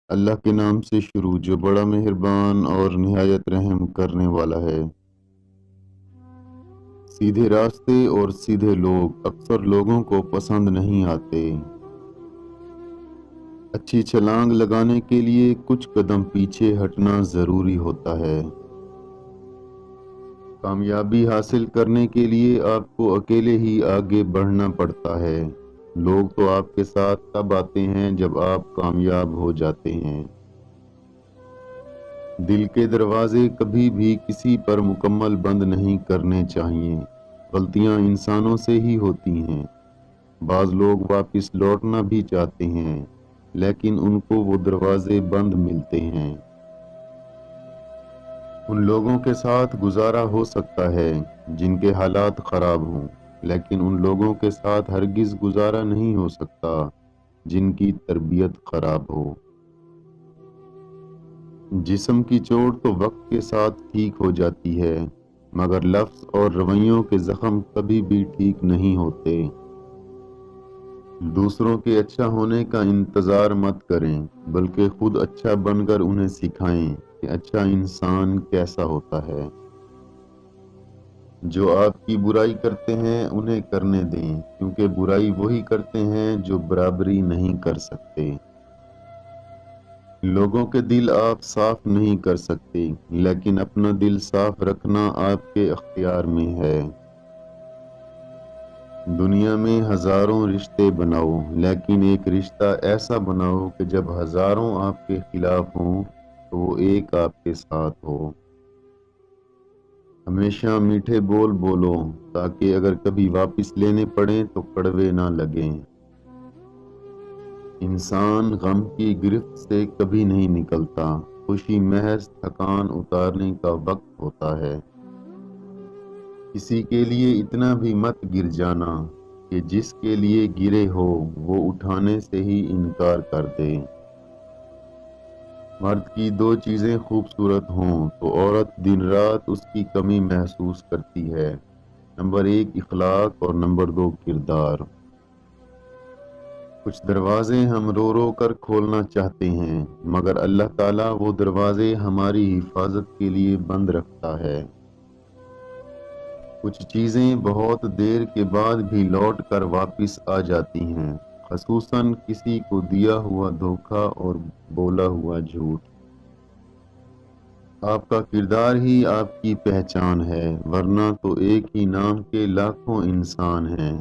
اللہ کے نام سے شروع جو بڑا مہربان اور نہایت رحم کرنے والا ہے۔ سیدھے راستے اور سیدھے لوگ اکثر لوگوں کو پسند نہیں آتے۔ اچھی چھلانگ لگانے کے لیے کچھ قدم پیچھے ہٹنا ضروری ہوتا ہے۔ کامیابی حاصل کرنے کے لیے آپ کو اکیلے ہی آگے بڑھنا پڑتا ہے۔ لوگ تو آپ کے ساتھ تب آتے ہیں جب آپ کامیاب ہو جاتے ہیں۔ دل کے دروازے کبھی بھی کسی پر مکمل بند نہیں کرنے چاہیے۔ غلطیاں انسانوں سے ہی ہوتی ہیں۔ بعض لوگ واپس لوٹنا بھی چاہتے ہیں لیکن ان کو وہ دروازے بند ملتے ہیں۔ ان لوگوں کے ساتھ گزارا ہو سکتا ہے جن کے حالات خراب ہوں، لیکن ان لوگوں کے ساتھ ہرگز گزارا نہیں ہو سکتا جن کی تربیت خراب ہو۔ جسم کی چوٹ تو وقت کے ساتھ ٹھیک ہو جاتی ہے، مگر لفظ اور رویوں کے زخم کبھی بھی ٹھیک نہیں ہوتے۔ دوسروں کے اچھا ہونے کا انتظار مت کریں، بلکہ خود اچھا بن کر انہیں سکھائیں کہ اچھا انسان کیسا ہوتا ہے۔ جو آپ کی برائی کرتے ہیں انہیں کرنے دیں، کیونکہ برائی وہی کرتے ہیں جو برابری نہیں کر سکتے۔ لوگوں کے دل آپ صاف نہیں کر سکتے، لیکن اپنا دل صاف رکھنا آپ کے اختیار میں ہے۔ دنیا میں ہزاروں رشتے بناؤ، لیکن ایک رشتہ ایسا بناؤ کہ جب ہزاروں آپ کے خلاف ہوں تو وہ ایک آپ کے ساتھ ہو۔ ہمیشہ میٹھے بول بولو تاکہ اگر کبھی واپس لینے پڑیں تو کڑوے نہ لگیں۔ انسان غم کی گرفت سے کبھی نہیں نکلتا، خوشی محض تھکان اتارنے کا وقت ہوتا ہے۔ کسی کے لیے اتنا بھی مت گر جانا کہ جس کے لیے گرے ہو وہ اٹھانے سے ہی انکار کر دے۔ مرد کی دو چیزیں خوبصورت ہوں تو عورت دن رات اس کی کمی محسوس کرتی ہے، نمبر 1 اخلاق اور نمبر 2 کردار۔ کچھ دروازے ہم رو رو کر کھولنا چاہتے ہیں، مگر اللہ تعالیٰ وہ دروازے ہماری حفاظت کے لیے بند رکھتا ہے۔ کچھ چیزیں بہت دیر کے بعد بھی لوٹ کر واپس آ جاتی ہیں، خصوصاً کسی کو دیا ہوا دھوکہ اور بولا ہوا جھوٹ۔ آپ کا کردار ہی آپ کی پہچان ہے، ورنہ تو ایک ہی نام کے لاکھوں انسان ہیں۔